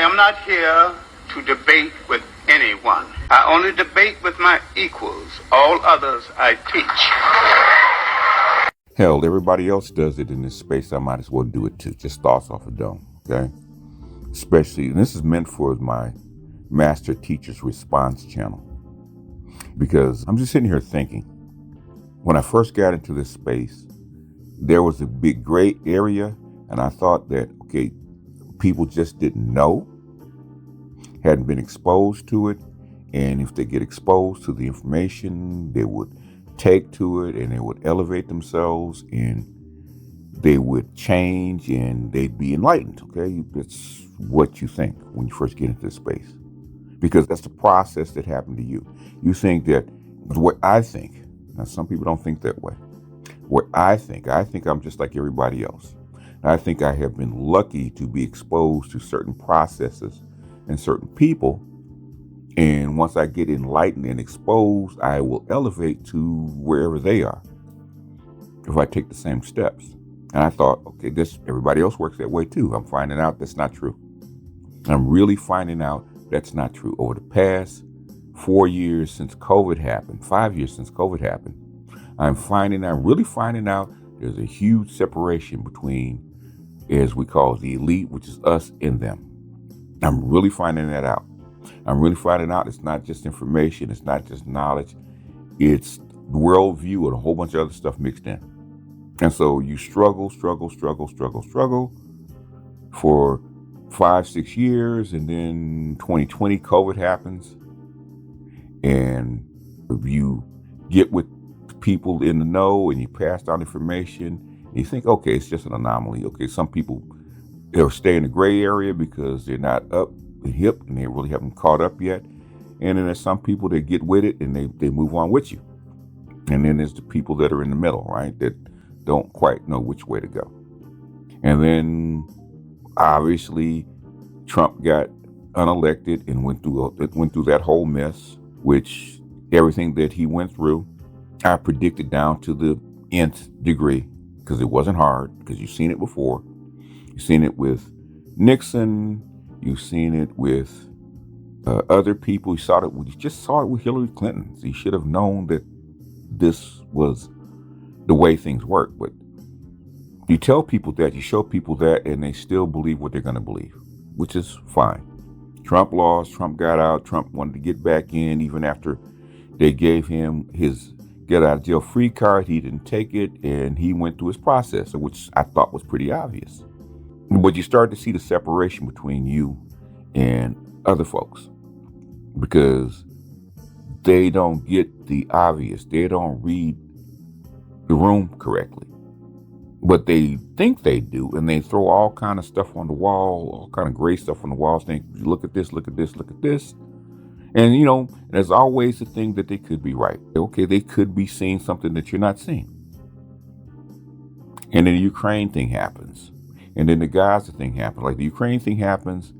I am not here to debate with anyone. I only debate with my equals. All others I teach. Hell, everybody else does it in this space. I might as well do it too. Just thoughts off a dome, okay? Especially, and this is meant for my Master Teacher's Response channel. Because I'm just sitting here thinking, when I first got into this space, there was a big gray area, and I thought that, okay, people just didn't know, hadn't been exposed to it, and if they get exposed to the information, they would take to it and they would elevate themselves and they would change and they'd be enlightened, okay? That's what you think when you first get into this space. Because that's the process that happened to you. You think that, what I think, now some people don't think that way. What I think I'm just like everybody else. I think I have been lucky to be exposed to certain processes and certain people. And once I get enlightened and exposed, I will elevate to wherever they are if I take the same steps. And I thought, okay, everybody else works that way too. I'm finding out that's not true. I'm really finding out that's not true. Over the past 4 years since COVID happened, 5 years since COVID happened, I'm really finding out there's a huge separation between, as we call it, the elite, which is us, and them. I'm really finding that out. I'm really finding out it's not just information, it's not just knowledge, it's worldview and a whole bunch of other stuff mixed in. And so you struggle for 5-6 years, and then 2020 COVID happens, and you get with people in the know and you pass down information and you think, okay, it's just an anomaly. Okay, some people, they'll stay in the gray area because they're not up and hip and they really haven't caught up yet. And then there's some people that get with it and they move on with you. And then there's the people that are in the middle, right, that don't quite know which way to go. And then obviously Trump got unelected and went through that whole mess, which everything that he went through, I predicted down to the nth degree, because it wasn't hard, because you've seen it before. You've seen it with Nixon. You've seen it with other people. You just saw it with Hillary Clinton. So you should have known that this was the way things work. But you tell people that, you show people that, and they still believe what they're going to believe, which is fine. Trump lost. Trump got out. Trump wanted to get back in even after they gave him his get out of jail free card. He didn't take it, and he went through his process, which I thought was pretty obvious. But you start to see the separation between you and other folks because they don't get the obvious. They don't read the room correctly, but they think they do, and they throw all kind of stuff on the wall, all kind of gray stuff on the wall, think, look at this, look at this, look at this. And, you know, there's always the thing that they could be right. Okay, they could be seeing something that you're not seeing. And then the Ukraine thing happens. And then the Gaza thing happens. Like the Ukraine thing happens,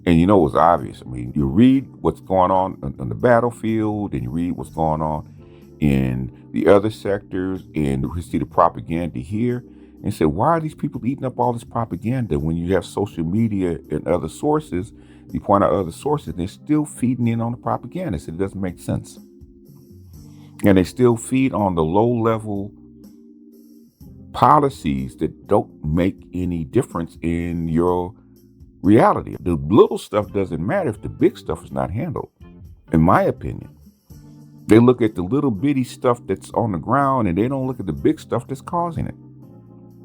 and you know it's obvious. I mean, you read what's going on the battlefield, and you read what's going on in the other sectors, and you see the propaganda here, and say, why are these people eating up all this propaganda when you have social media and other sources? You point out other sources, they're still feeding in on the propaganda. So it doesn't make sense. And they still feed on the low-level policies that don't make any difference in your reality. The little stuff doesn't matter if the big stuff is not handled, in my opinion. They look at the little bitty stuff that's on the ground, and they don't look at the big stuff that's causing it,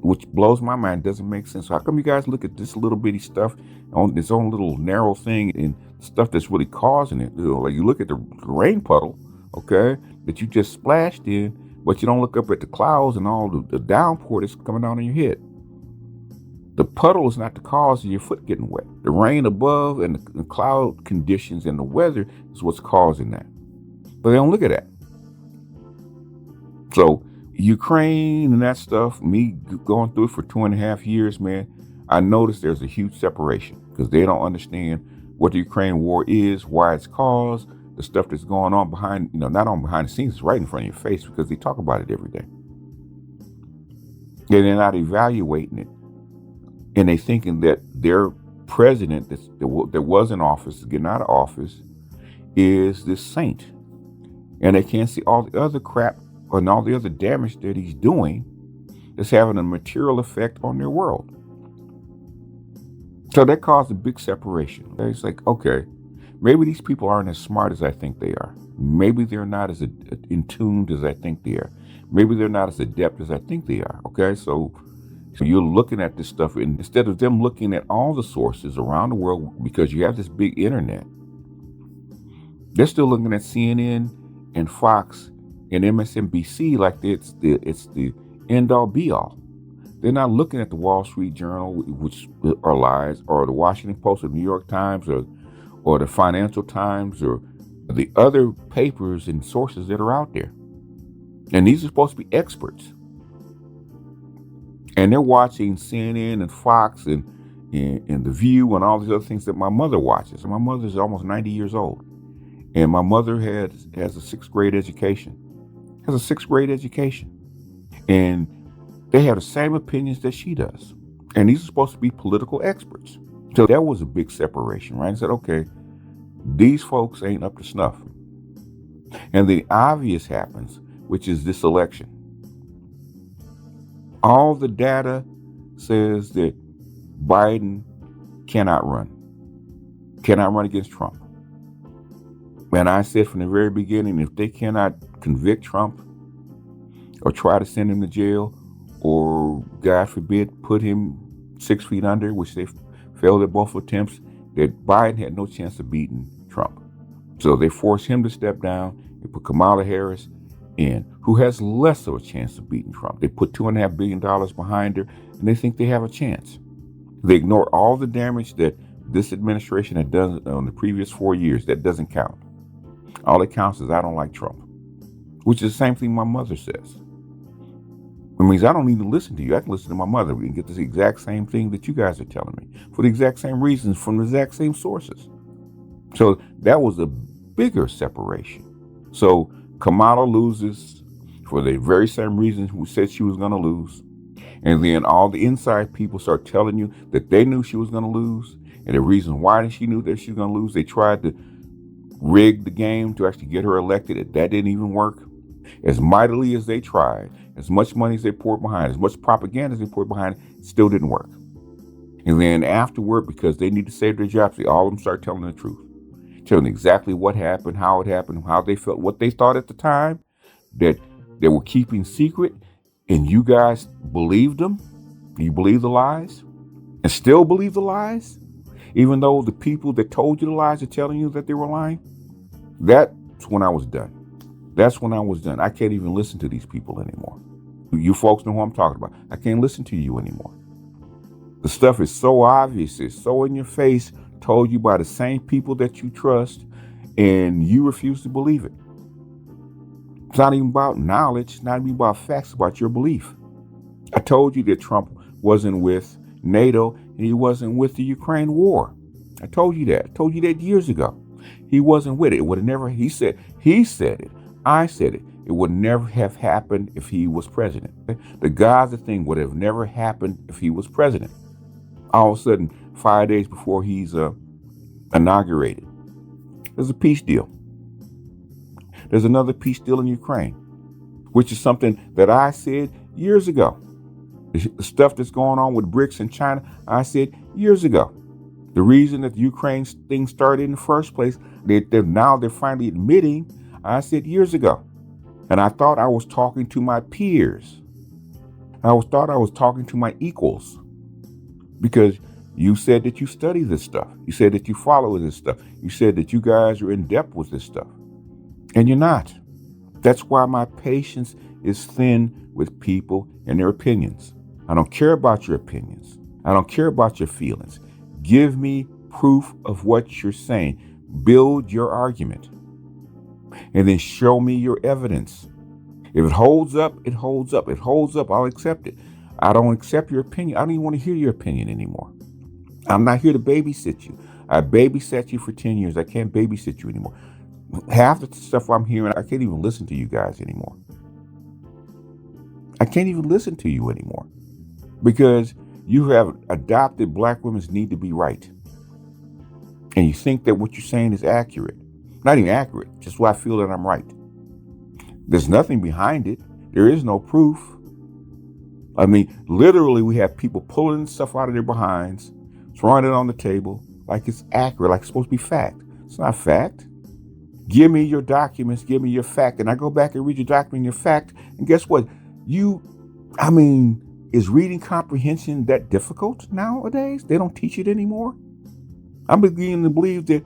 which blows my mind. Doesn't make sense. So how come you guys look at this little bitty stuff on its own little narrow thing and stuff that's really causing it? You know, like you look at the rain puddle, okay, that you just splashed in, but you don't look up at the clouds and all the downpour that's coming down on your head. The puddle is not the cause of your foot getting wet. The rain above and the cloud conditions and the weather is what's causing that. But they don't look at that. So Ukraine and that stuff, me going through it for 2.5 years, man, I noticed there's a huge separation because they don't understand what the Ukraine war is, why it's caused, the stuff that's going on behind, not on behind the scenes, it's right in front of your face because they talk about it every day. And they're not evaluating it. And they thinking that their president that was in office, getting out of office, is this saint. And they can't see all the other crap and all the other damage that he's doing that's having a material effect on their world. So that caused a big separation. It's like, okay, maybe these people aren't as smart as I think they are. Maybe they're not as in tuned as I think they are. Maybe they're not as adept as I think they are. Okay, so you're looking at this stuff, and instead of them looking at all the sources around the world, because you have this big internet, they're still looking at CNN and Fox and MSNBC like it's the end all be all. They're not looking at the Wall Street Journal, which are lies, or the Washington Post or the New York Times or the Financial Times or the other papers and sources that are out there. And these are supposed to be experts. And they're watching CNN and Fox and The View and all these other things that my mother watches. And my mother's almost 90 years old. And my mother has a sixth grade education. And they have the same opinions that she does. And these are supposed to be political experts. So that was a big separation, right? I said, okay, these folks ain't up to snuff. And the obvious happens, which is this election. All the data says that Biden cannot run against Trump. And I said from the very beginning, if they cannot convict Trump or try to send him to jail or, God forbid, put him 6 feet under, which they failed at both attempts, that Biden had no chance of beating Trump. So they forced him to step down. They put Kamala Harris in, who has less of a chance of beating Trump. They put $2.5 billion behind her, and they think they have a chance. They ignored all the damage that this administration had done on the previous 4 years. That doesn't count. All that counts is I don't like Trump, which is the same thing my mother says. It means I don't need to listen to you. I can listen to my mother. We can get the exact same thing that you guys are telling me for the exact same reasons from the exact same sources. So that was a bigger separation. So Kamala loses for the very same reasons who said she was going to lose. And then all the inside people start telling you that they knew she was going to lose. And the reason why she knew that she was going to lose, they tried to rig the game to actually get her elected. That didn't even work. As mightily as they tried, as much money as they poured behind, as much propaganda as they poured behind, it still didn't work. And then afterward, because they need to save their jobs, all of them start telling the truth. Telling exactly what happened, how they felt, what they thought at the time, that they were keeping secret, and you guys believed them. You believe the lies and still believe the lies, even though the people that told you the lies are telling you that they were lying. That's when I was done. I can't even listen to these people anymore. You folks know who I'm talking about. I can't listen to you anymore. The stuff is so obvious, it's so in your face, told you by the same people that you trust, and you refuse to believe it. It's not even about knowledge, it's not even about facts, about your belief. I told you that Trump wasn't with NATO and he wasn't with the Ukraine war. I told you that. I told you that years ago. He wasn't with it. It would have never, he said it. I said it. It would never have happened if he was president. The Gaza thing would have never happened if he was president. All of a sudden, 5 days before he's inaugurated, there's a peace deal. There's another peace deal in Ukraine, which is something that I said years ago. The stuff that's going on with BRICS and China, I said years ago. The reason that the Ukraine thing started in the first place, they're finally admitting, I said years ago. And I thought I was talking to my peers. I thought I was talking to my equals. Because you said that you study this stuff. You said that you follow this stuff. You said that you guys are in depth with this stuff. And you're not. That's why my patience is thin with people and their opinions. I don't care about your opinions. I don't care about your feelings. Give me proof of what you're saying. Build your argument. And then show me your evidence. If it holds up, it holds up. It holds up, I'll accept it. I don't accept your opinion. I don't even want to hear your opinion anymore. I'm not here to babysit you. I babysat you for 10 years. I can't babysit you anymore. Half the stuff I'm hearing, I can't even listen to you guys anymore. I can't even listen to you anymore. Because you have adopted black women's need to be right. and you think that what you're saying is accurate. Not even accurate, just what I feel that I'm right. There's nothing behind it. There is no proof. I mean, literally, we have people pulling stuff out of their behinds, throwing it on the table like it's accurate, like it's supposed to be fact. It's not fact. Give me your documents, give me your fact. And I go back and read your document and your fact. And guess what? Is reading comprehension that difficult nowadays? They don't teach it anymore. I'm beginning to believe that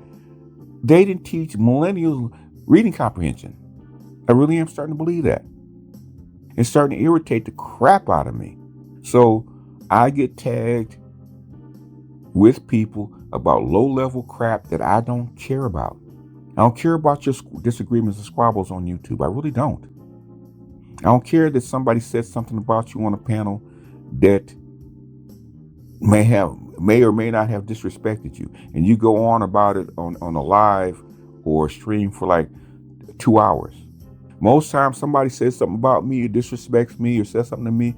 they didn't teach millennials reading comprehension. I really am starting to believe that. It's starting to irritate the crap out of me. So I get tagged with people about low-level crap that I don't care about. I don't care about your disagreements and squabbles on YouTube. I really don't. I don't care that somebody said something about you on a panel that may or may not have disrespected you, and you go on about it on a live or a stream for like 2 hours. Most times somebody says something about me or disrespects me or says something to me,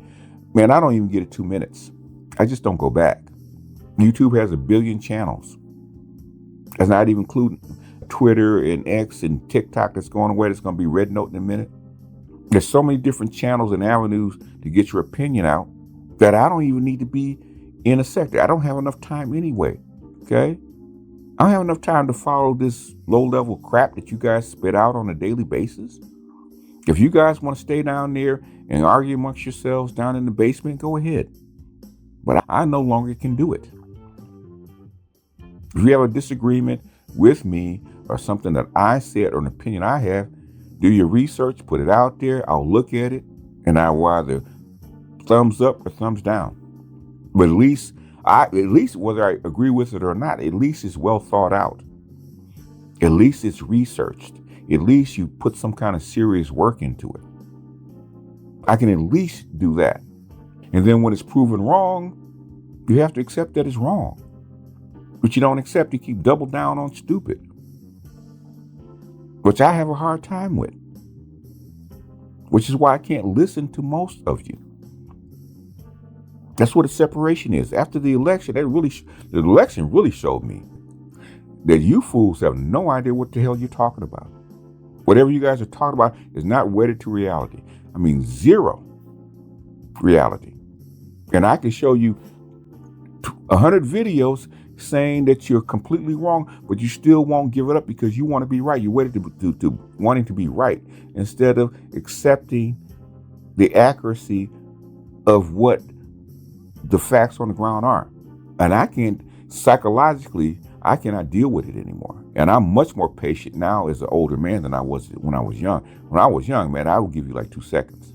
man, I don't even get it 2 minutes. I just don't go back. YouTube has 1 billion channels. That's not even including Twitter and X and TikTok that's going away. That's going to be Red Note in a minute. There's so many different channels and avenues to get your opinion out that I don't even need to be in a sector. I don't have enough time anyway, okay? I don't have enough time to follow this low-level crap that you guys spit out on a daily basis. If you guys want to stay down there and argue amongst yourselves down in the basement, go ahead. But I no longer can do it. If you have a disagreement with me or something that I said or an opinion I have, do your research, put it out there. I'll look at it, and I will either thumbs up or thumbs down. But at least whether I agree with it or not, at least it's well thought out. At least it's researched. At least you put some kind of serious work into it. I can at least do that. And then when it's proven wrong, you have to accept that it's wrong. But you don't accept, you keep double down on stupid, which I have a hard time with, which is why I can't listen to most of you. That's what a separation is. After the election, the election really showed me that you fools have no idea what the hell you're talking about. Whatever you guys are talking about is not wedded to reality. I mean, zero reality. And I can show you 100 videos saying that you're completely wrong, but you still won't give it up because you want to be right. You're wedded to wanting to be right instead of accepting the accuracy of what the facts on the ground are. And I cannot deal with it anymore. And I'm much more patient now as an older man than I was when I was young. When I was young, man, I would give you like 2 seconds.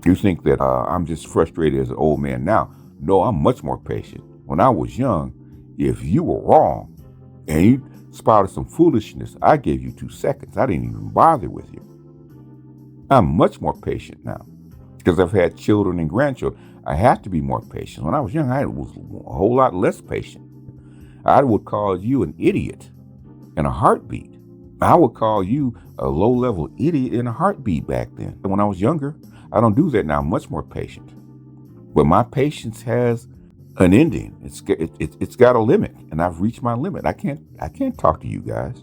You think that I'm just frustrated as an old man now. No, I'm much more patient. When I was young, if you were wrong and you spouted some foolishness, I gave you 2 seconds. I didn't even bother with you. I'm much more patient now because I've had children and grandchildren. I have to be more patient. When I was young, I was a whole lot less patient. I would call you an idiot in a heartbeat. I would call you a low-level idiot in a heartbeat back then. When I was younger, I don't do that now. I'm much more patient. But my patience has an ending. It's got a limit, and I've reached my limit. I can't talk to you guys.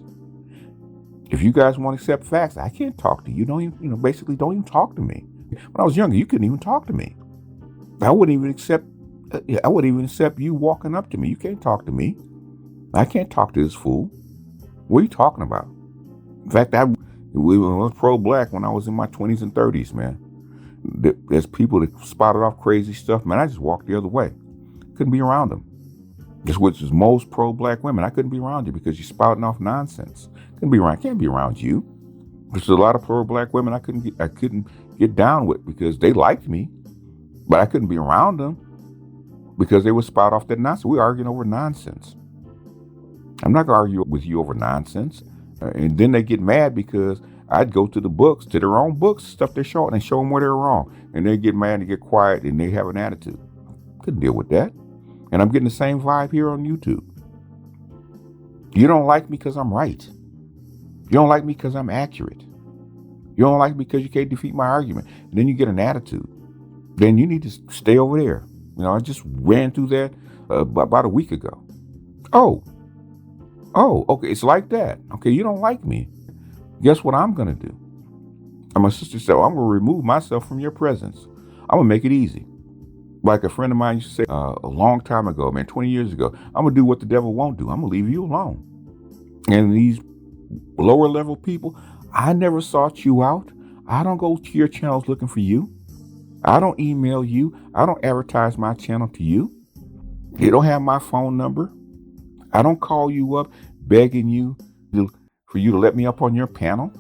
If you guys want to accept facts, I can't talk to you. Don't even talk to me. When I was younger, you couldn't even talk to me. I wouldn't even accept you walking up to me. You can't talk to me. I can't talk to this fool. What are you talking about? In fact, I was pro-black when I was in my 20s and 30s, man. There's people that spotted off crazy stuff, man. I just walked the other way. Couldn't be around them. This which is most pro-black women. I couldn't be around you because you're spouting off nonsense. Can't be around you. There's a lot of pro-black women I couldn't get down with because they liked me, but I couldn't be around them because they would spout off that nonsense. We're arguing over nonsense. I'm not going to argue with you over nonsense. And then they get mad because I'd go to the books, to their own books, stuff they're showing, and show them where they're wrong. And they get mad and get quiet and they have an attitude. Couldn't deal with that. And I'm getting the same vibe here on YouTube. You don't like me because I'm right. You don't like me because I'm accurate. You don't like me because you can't defeat my argument. And then you get an attitude. Then you need to stay over there. I just ran through that about a week ago. Oh, Oh, okay, it's like that. Okay, you don't like me. Guess what I'm going to do? And my sister said, I'm going to remove myself from your presence. I'm going to make it easy. Like a friend of mine used to say a long time ago, man, 20 years ago, I'm going to do what the devil won't do. I'm going to leave you alone. And these lower level people, I never sought you out. I don't go to your channels looking for you. I don't email you. I don't advertise my channel to you. You don't have my phone number. I don't call you up begging you for you to let me up on your panel.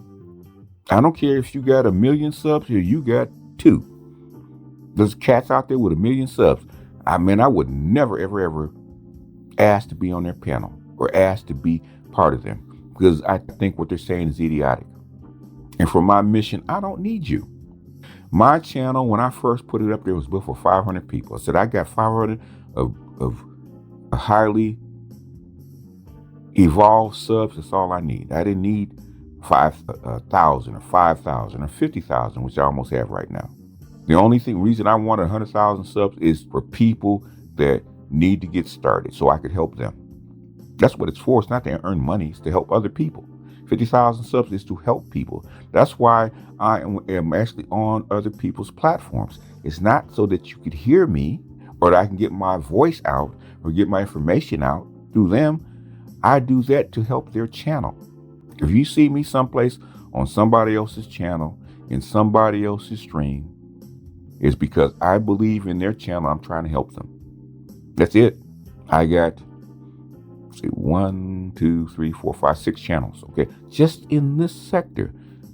I don't care if you got 1 million subs or you got 2. There's cats out there with 1 million subs. I would never, ever ask to be on their panel or ask to be part of them, because I think what they're saying is idiotic. And for my mission, I don't need you. My channel, when I first put it up there, was built for 500 people. I said I got 500 of highly evolved subs. That's all I need. I didn't need 5,000 or 5,000 or 50,000, which I almost have right now. The only reason I wanted 100,000 subs is for people that need to get started, so I could help them. That's what it's for. It's not to earn money. It's to help other people. 50,000 subs is to help people. That's why I am actually on other people's platforms. It's not so that you could hear me or that I can get my voice out or get my information out through them. I do that to help their channel. If you see me someplace on somebody else's channel, in somebody else's stream, it's because I believe in their channel. I'm trying to help them. That's it. I got 1, 2, 3, 4, 5, 6 channels. Okay, just in this sector,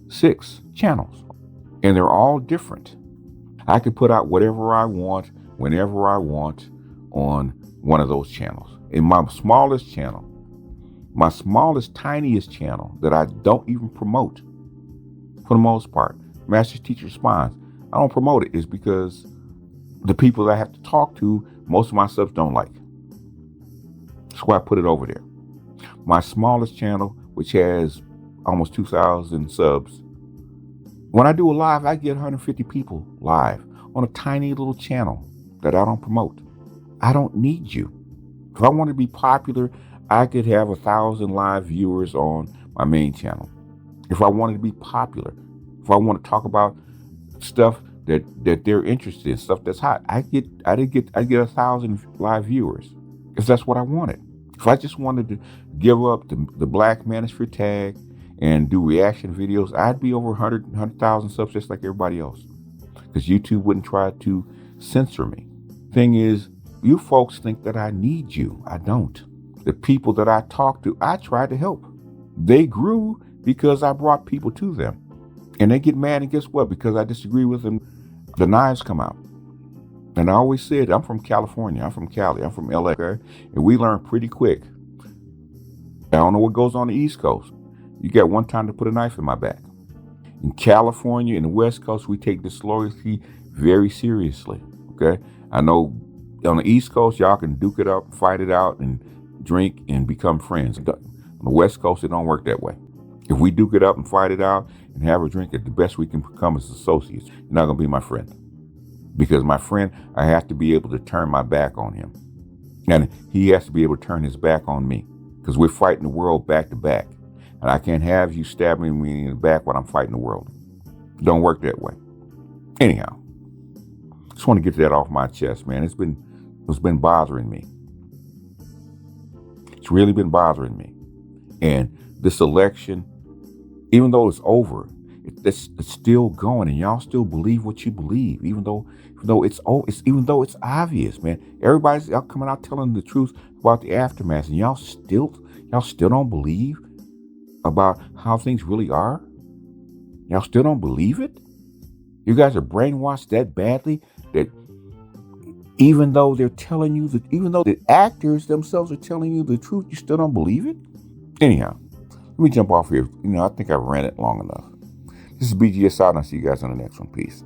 6 channels, and they're all different. I could put out whatever I want, whenever I want, on one of those channels. In my smallest channel, my smallest, tiniest channel that I don't even promote, for the most part, Master Teacher Responds. I don't promote it is because the people that I have to talk to, most of my subs don't like. That's why I put it over there. My smallest channel, which has almost 2,000 subs, when I do a live, I get 150 people live on a tiny little channel that I don't promote. I don't need you. If I want to be popular, I could have 1,000 live viewers on my main channel. If I wanted to be popular, if I want to talk about stuff that they're interested in, stuff that's hot, I get 1,000 live viewers if that's what I wanted. If I just wanted to give up the Black Manosphere tag and do reaction videos, I'd be over 100,000 subs just like everybody else, because YouTube wouldn't try to censor me. Thing is, you folks think that I need you. I don't. The people that I talk to, I try to help. They grew because I brought people to them. And they get mad, and guess what? Because I disagree with them, the knives come out. And I always said, I'm from California, I'm from Cali, I'm from LA, okay? And we learn pretty quick. I don't know what goes on the East Coast. You got one time to put a knife in my back. In California, in the West Coast, we take disloyalty very seriously, okay? I know on the East Coast, y'all can duke it up, fight it out, and drink and become friends. On the West Coast, it don't work that way. If we duke it up and fight it out and have a drink, at the best we can become is associates. You're not going to be my friend. Because my friend, I have to be able to turn my back on him. And he has to be able to turn his back on me. Because we're fighting the world back to back. And I can't have you stabbing me in the back while I'm fighting the world. It don't work that way. Anyhow, just want to get that off my chest, man. It's been bothering me. It's really been bothering me. And this election, even though it's over, it's still going, and y'all still believe what you believe, even though it's obvious, man. Everybody's out coming out telling the truth about the aftermath, and y'all still don't believe about how things really are. Y'all still don't believe it. You guys are brainwashed that badly that even though they're telling you that, even though the actors themselves are telling you the truth, you still don't believe it. Anyhow, let me jump off here. I think I've ranted long enough. This is BGS out, and I'll see you guys on the next one. Peace.